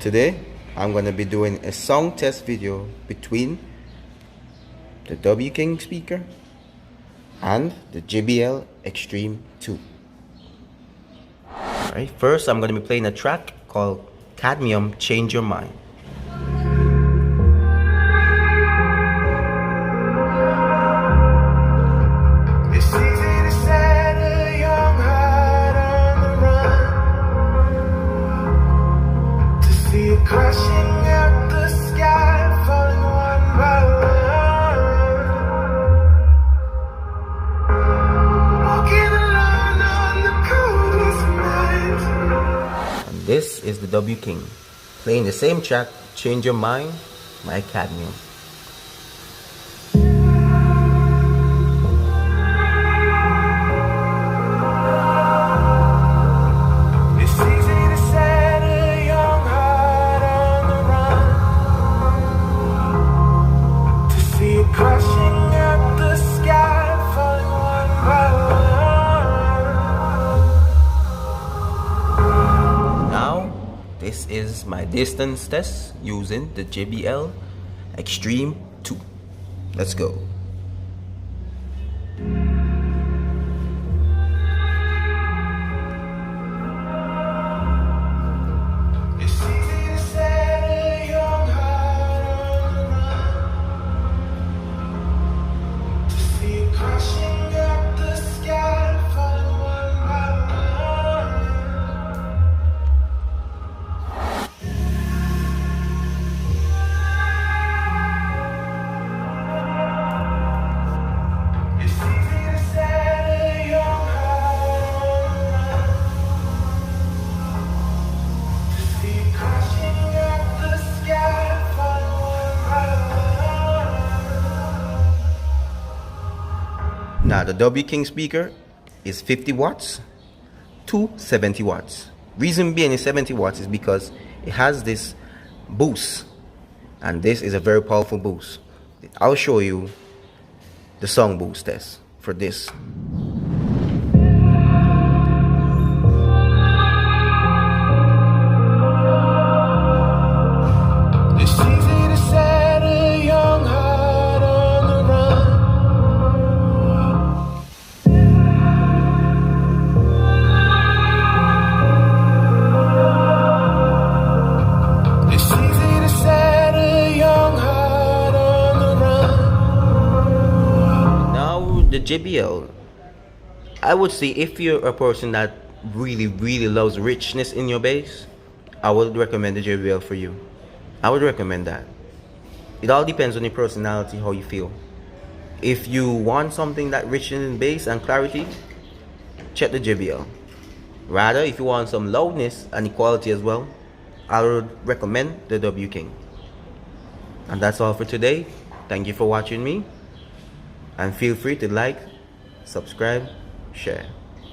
Today I'm going to be doing a sound test video between the W King speaker and the JBL Xtreme 2. Alright, first I'm going to be playing a track called CADMIUM Change Your Mind. Crashing out the sky, falling one by one. Walking alone on the coldest night. And this is the W King playing the same track, Change Your Mind, by CADMIUM. Crashing up the sky, falling one by one. Now, this is my distance test using the JBL Xtreme 2. Let's go. Crashing up the sky, falling one by one. It's easy to set a young heart to see it crashing up the sky, falling one by one. Now the W King speaker is 50 watts to 70 watts. Reason being is 70 watts is because it has this boost, and this is a very powerful boost. I'll show you the song boost test for this. It's easy to set a young heart on the run. It's easy to set a young heart on the run. Now the JBL, I would say if you're a person that really loves richness in your bass, I would recommend the JBL for you. I would recommend that. It all depends on your personality, how you feel. If you want something that rich in bass and clarity, check the JBL. Rather, if you want some loudness and equality as well, I would recommend the W King. And that's all for today. Thank you for watching me. And feel free to like, subscribe, share.